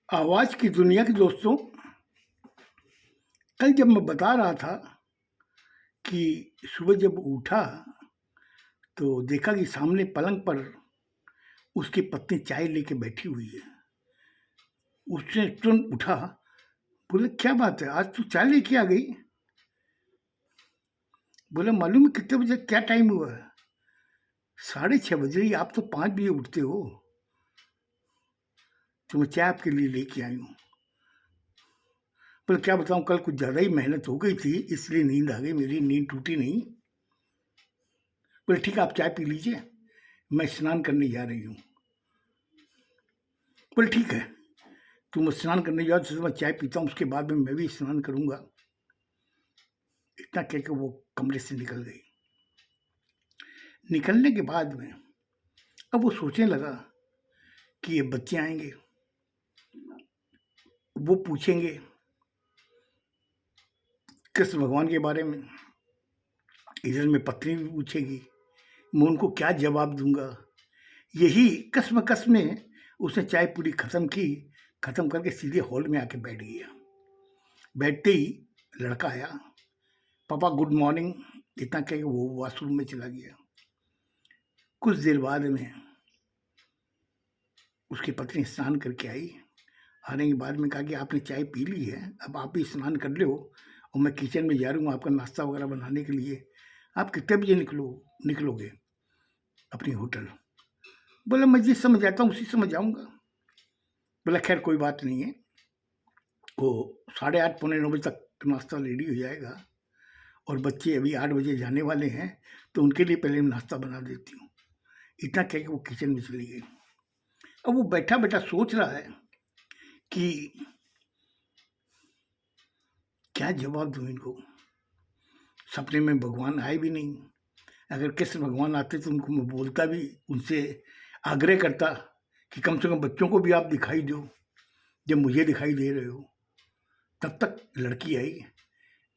आवाज़ की दुनिया के दोस्तों, कल जब मैं बता रहा था कि सुबह जब उठा तो देखा कि सामने पलंग पर उसकी पत्नी चाय लेके बैठी हुई है। उसने तुरंत उठा, बोले क्या बात है, आज तू चाय लेके आ गई? बोला मालूम है कितने बजे, क्या टाइम हुआ है? 6:30 बज रही, आप तो 5 बजे उठते हो। तो मैं चाय आपके लिए लेके आई हूँ। बोले क्या बताऊँ, कल कुछ ज़्यादा ही मेहनत हो गई थी, इसलिए नींद आ गई, मेरी नींद टूटी नहीं। बोले ठीक है, आप चाय पी लीजिए, मैं स्नान करने जा रही हूँ। बोले ठीक है, तुम स्नान करने जाओ, तो मैं चाय पीता हूँ, उसके बाद में मैं भी स्नान करूँगा। इतना कह के वो कमरे से निकल गई। निकलने के बाद में अब वो सोचने लगा कि ये बच्चे आएंगे, वो पूछेंगे कृष्ण भगवान के बारे में, इधर में पत्नी भी पूछेगी, मैं उनको क्या जवाब दूंगा। यही कस्म में उसने चाय पूरी खत्म की, खत्म करके सीधे हॉल में आके बैठ गया। बैठते ही लड़का आया, पापा गुड मॉर्निंग, इतना कह के वो वॉशरूम में चला गया। कुछ देर बाद में उसकी पत्नी स्नान करके आई। आने के बाद में कहा कि आपने चाय पी ली है, अब आप भी स्नान कर लो और मैं किचन में जा रही हूँ आपका नाश्ता वगैरह बनाने के लिए। आप कितने बजे निकलोगे अपनी होटल? बोला मैं जिस समय जाता हूँ उसी समय जाऊँगा। बोला खैर कोई बात नहीं है, वो 8:30 पौने 9 बजे तक नाश्ता रेडी हो जाएगा और बच्चे अभी 8 बजे जाने वाले हैं, तो उनके लिए पहले नाश्ता बना देती हूँ। इतना कह के वो किचन में चली गई। अब वो बैठा बैठा सोच रहा है कि क्या जवाब दूँ इनको। सपने में भगवान आए भी नहीं। अगर कृष्ण भगवान आते तो उनको मैं बोलता भी, उनसे आग्रह करता कि कम से कम बच्चों को भी आप दिखाई दो जब मुझे दिखाई दे रहे हो। तब तक लड़की आई।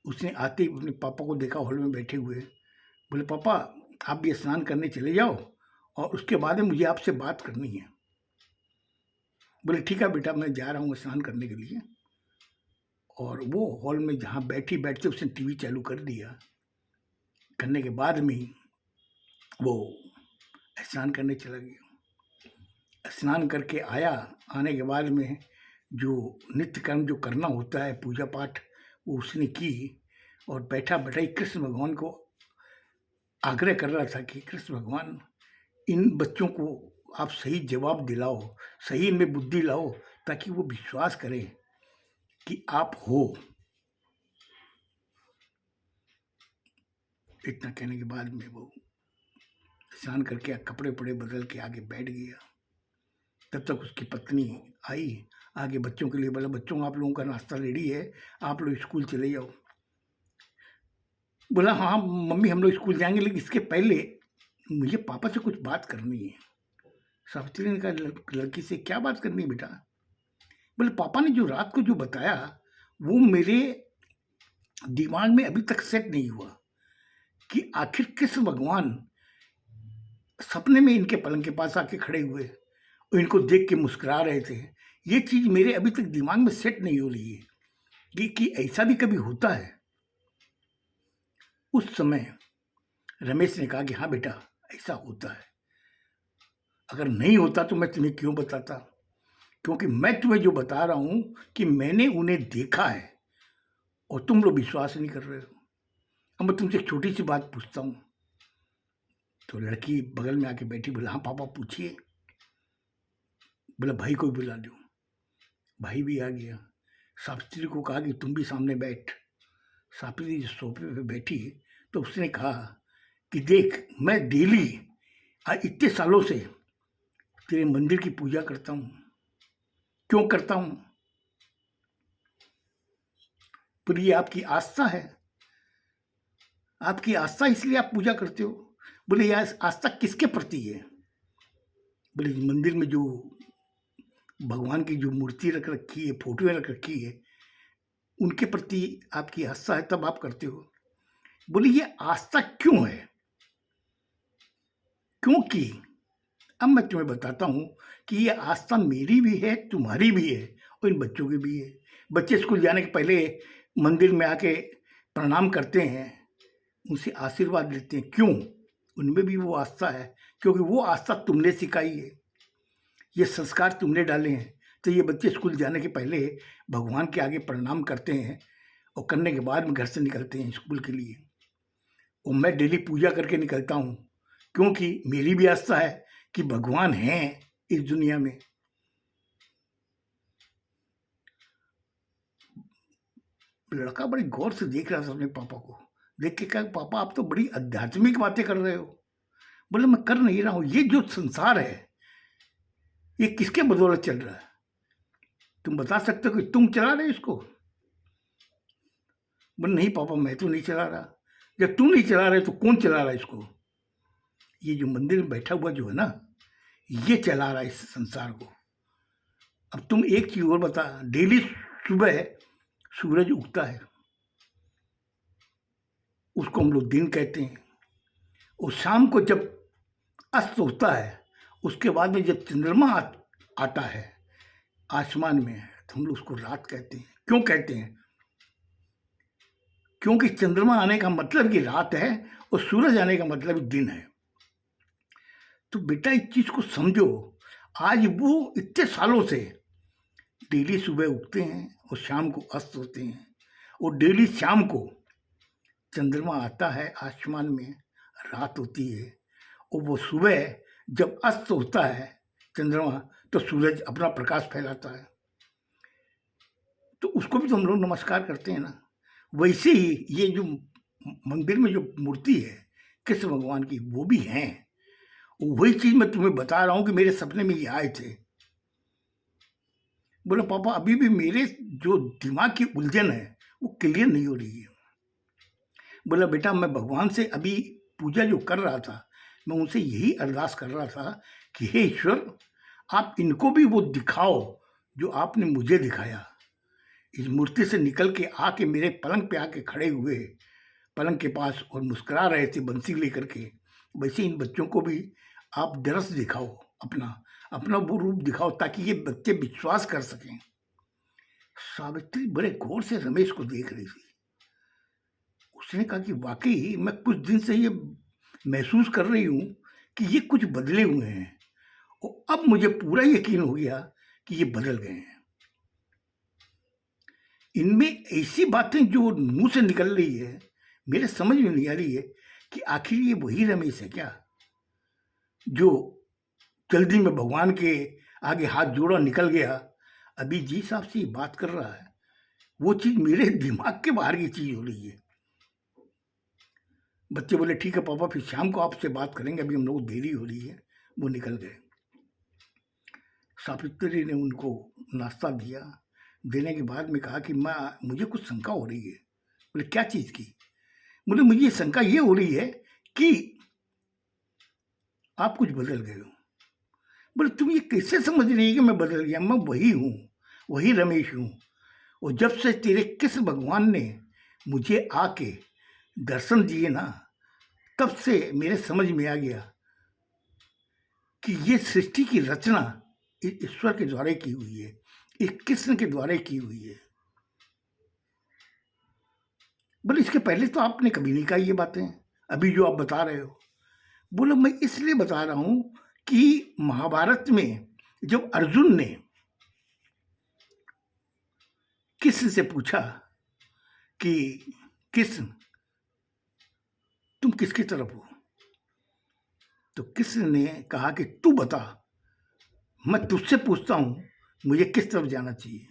उसने आते ही अपने पापा को देखा हॉल में बैठे हुए। बोले पापा आप भी स्नान करने चले जाओ और उसके बाद में मुझे आपसे बात करनी है। बोले ठीक है बेटा, मैं जा रहा हूँ स्नान करने के लिए। और वो हॉल में जहाँ बैठते उसने टीवी चालू कर दिया। करने के बाद में ही वो स्नान करने चला गया। स्नान करके आया, आने के बाद में जो नित्य कर्म जो करना होता है, पूजा पाठ, वो उसने की और बैठा बैठा ही कृष्ण भगवान को आग्रह कर रहा था कि कृष्ण भगवान इन बच्चों को आप सही जवाब दिलाओ, सही इनमें बुद्धि लाओ, ताकि वो विश्वास करें कि आप हो। इतना कहने के बाद में वो स्नान करके कपड़े वपड़े बदल के आगे बैठ गया। तब तक उसकी पत्नी आई, आगे बच्चों के लिए बोला बच्चों आप लोगों का नाश्ता रेडी है, आप लोग स्कूल चले जाओ। बोला हाँ मम्मी हम लोग स्कूल जाएंगे, लेकिन इसके पहले मुझे पापा से कुछ बात करनी है। सावित्री ने कहा लड़की से क्या बात करनी है बेटा? बोले पापा ने जो रात को जो बताया वो मेरे दिमाग में अभी तक सेट नहीं हुआ कि आखिर किस भगवान सपने में इनके पलंग के पास आके खड़े हुए और इनको देख के मुस्कुरा रहे थे। ये चीज़ मेरे अभी तक दिमाग में सेट नहीं हो रही है कि ऐसा भी कभी होता है। उस समय रमेश ने कहा कि हाँ बेटा ऐसा होता है, अगर नहीं होता तो मैं तुम्हें क्यों बताता, क्योंकि मैं तुम्हें जो बता रहा हूं कि मैंने उन्हें देखा है और तुम लोग विश्वास नहीं कर रहे हो। अब मैं तुमसे एक छोटी सी बात पूछता हूँ। तो लड़की बगल में आके बैठी, बोला हाँ पापा पूछिए। बोला भाई को बुला दो। भाई भी आ गया। सावित्री को कहा कि तुम भी सामने बैठ। सावित्री सोफे पे बैठी तो उसने कहा कि देख मैं डेली आज इतने सालों से तेरे मंदिर की पूजा करता हूँ। क्यों करता हूँ? पर ये आपकी आस्था है, आपकी आस्था इसलिए आप पूजा करते हो। बोले यह आस्था किसके प्रति है? बोले मंदिर में जो भगवान की जो मूर्ति रख रखी है, फोटोएं रख रखी है, उनके प्रति आपकी आस्था है, तब आप करते हो। बोले ये आस्था क्यों है? क्योंकि अब मैं तुम्हें बताता हूं कि ये आस्था मेरी भी है, तुम्हारी भी है और इन बच्चों की भी है। बच्चे स्कूल जाने के पहले मंदिर में आके प्रणाम करते हैं, उनसे आशीर्वाद लेते हैं। क्यों? उनमें भी वो आस्था है, क्योंकि वो आस्था तुमने सिखाई है, ये संस्कार तुमने डाले हैं। तो ये बच्चे स्कूल जाने के पहले भगवान के आगे प्रणाम करते हैं और करने के बाद में घर से निकलते हैं स्कूल के लिए। और मैं डेली पूजा करके निकलता हूँ, क्योंकि मेरी भी आस्था है कि भगवान हैं इस दुनिया में। लड़का बड़ी गौर से देख रहा था अपने पापा को, देख के कहा, पापा आप तो बड़ी आध्यात्मिक बातें कर रहे हो। बोले मैं कर नहीं रहा हूँ, ये जो संसार है ये किसके बदौलत चल रहा है? तुम बता सकते हो कि तुम चला रहे इसको? बोले नहीं पापा मैं तो नहीं चला रहा। जब तुम नहीं चला रहे तो कौन चला रहा है इसको? ये जो मंदिर में बैठा हुआ जो है ना, ये चला रहा है इस संसार को। अब तुम एक चीज और बता, डेली सुबह सूरज उगता है, उसको हम लोग दिन कहते हैं, और शाम को जब अस्त होता है, उसके बाद में जब चंद्रमा आता है आसमान में, तो हम लोग उसको रात कहते हैं। क्यों कहते हैं? क्योंकि चंद्रमा आने का मतलब कि रात है और सूरज आने का मतलब दिन है। तो बेटा इस चीज को समझो। आज वो इतने सालों से डेली सुबह उगते हैं और शाम को अस्त होते हैं, और डेली शाम को चंद्रमा आता है आसमान में, रात होती है, और वो सुबह जब अस्त होता है चंद्रमा, तो सूरज अपना प्रकाश फैलाता है। तो उसको भी तो हम लोग नमस्कार करते हैं ना। वैसे ही ये जो मंदिर में जो मूर्ति है कृष्ण भगवान की, वो भी हैं। वही चीज मैं तुम्हें बता रहा हूं कि मेरे सपने में ये आए थे। बोले पापा अभी भी मेरे जो दिमाग की उलझन है वो क्लियर नहीं हो रही है। बोला बेटा मैं भगवान से अभी पूजा जो कर रहा था, मैं उनसे यही अरदास कर रहा था कि हे ईश्वर आप इनको भी वो दिखाओ जो आपने मुझे दिखाया। इस मूर्ति से निकल के आके मेरे पलंग पे आके खड़े हुए पलंग के पास और मुस्कुरा रहे थे बंसी लेकर के, वैसे इन बच्चों को भी आप दरस दिखाओ, अपना अपना वो रूप दिखाओ, ताकि ये बच्चे विश्वास कर सकें। सावित्री बड़े गौर से रमेश को देख रही थी। उसने कहा कि वाकई मैं कुछ दिन से ये महसूस कर रही हूं कि ये कुछ बदले हुए हैं, और अब मुझे पूरा यकीन हो गया कि ये बदल गए हैं। इनमें ऐसी बातें जो मुंह से निकल रही है, मेरे समझ में नहीं आ रही है कि आखिर ये वही रमेश है क्या जो जल्दी में भगवान के आगे हाथ जोड़ा निकल गया, अभी जी साहब से बात कर रहा है। वो चीज मेरे दिमाग के बाहर की चीज हो रही है। बच्चे बोले ठीक है पापा, फिर शाम को आपसे बात करेंगे, अभी हम लोग देरी हो रही है। वो निकल गए। सावित्री ने उनको नाश्ता दिया, देने के बाद में कहा कि माँ मुझे कुछ शंका हो रही है। बोले क्या चीज की? बोले मुझे शंका ये हो रही है कि आप कुछ बदल गए हो। बोले तुम ये कैसे समझ रही है कि मैं बदल गया? मैं वही हूँ, वही रमेश हूँ। और जब से तेरे कृष्ण भगवान ने मुझे आके दर्शन दिए ना, तब से मेरे समझ में आ गया कि ये सृष्टि की रचना ईश्वर के द्वारा की हुई है, इस कृष्ण के द्वारा की हुई है। बोले इसके पहले तो आपने कभी नहीं कहा ये बातें, अभी जो आप बता रहे हो। बोले मैं इसलिए बता रहा हूं कि महाभारत में जब अर्जुन ने कृष्ण से पूछा कि कृष्ण तुम किसकी तरफ हो, तो कृष्ण ने कहा कि तू बता, मैं तुझसे पूछता हूं मुझे किस तरफ जाना चाहिए।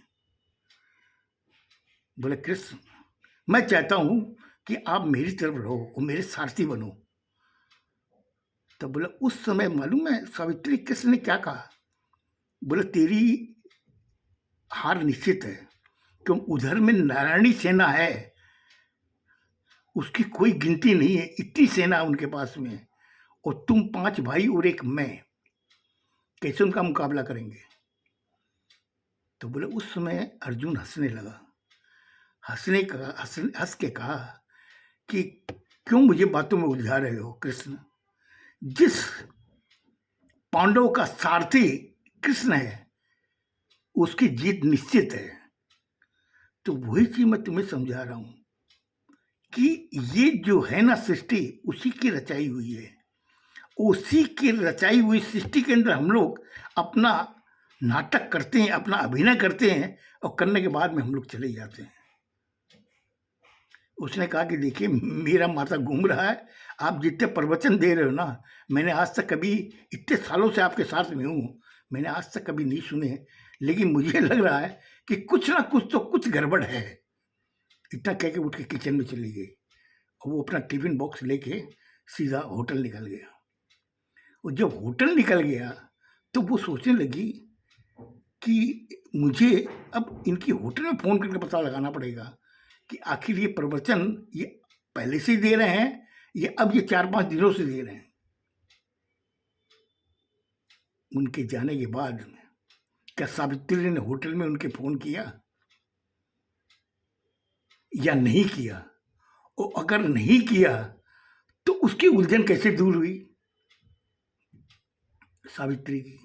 बोले कृष्ण मैं चाहता हूं कि आप मेरी तरफ रहो और मेरे सारथी बनो। तो बोले उस समय मालूम है सावित्री कृष्ण ने क्या कहा? बोले तेरी हार निश्चित है, क्यों उधर में नारायणी सेना है, उसकी कोई गिनती नहीं है, इतनी सेना उनके पास में, और तुम 5 भाई और एक मैं, कैसे उनका मुकाबला करेंगे? तो बोले उस समय अर्जुन हंसने लगा, हंस के कहा कि क्यों मुझे बातों में उलझा रहे हो कृष्ण? जिस पांडव का सारथी कृष्ण है, उसकी जीत निश्चित है। तो वही चीज़ मैं तुम्हें समझा रहा हूँ कि ये जो है ना सृष्टि, उसी की रचाई हुई है। उसी की रचाई हुई सृष्टि के अंदर हम लोग अपना नाटक करते हैं, अपना अभिनय करते हैं, और करने के बाद में हम लोग चले जाते हैं। उसने कहा कि देखिए, मेरा माथा घूम रहा है, आप जितने प्रवचन दे रहे हो ना, मैंने आज तक कभी, इतने सालों से आपके साथ में हूँ, मैंने आज तक कभी नहीं सुने, लेकिन मुझे लग रहा है कि कुछ ना कुछ तो कुछ गड़बड़ है। इतना कह के उठ के किचन में चली गई, और वो अपना टिफिन बॉक्स लेके सीधा होटल निकल गया। और जब होटल निकल गया तो वो सोचने लगी कि मुझे अब इनकी होटल में फ़ोन करके पता लगाना पड़ेगा कि आखिर ये प्रवचन ये पहले से ही दे रहे हैं, ये अब ये 4-5 दिनों से दे रहे हैं। उनके जाने के बाद क्या सावित्री ने होटल में उनके फ़ोन किया या नहीं किया? और अगर नहीं किया तो उसकी उलझन कैसे दूर हुई सावित्री की?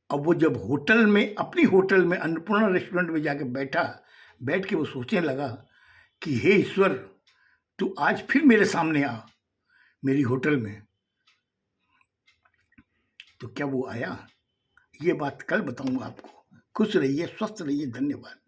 अब वो जब होटल में, अपनी होटल में, अन्नपूर्णा रेस्टोरेंट में जाके बैठ के वो सोचने लगा कि हे ईश्वर, तू आज फिर मेरे सामने आ, मेरी होटल में। तो क्या वो आया? ये बात कल बताऊंगा आपको। खुश रहिए, स्वस्थ रहिए, धन्यवाद।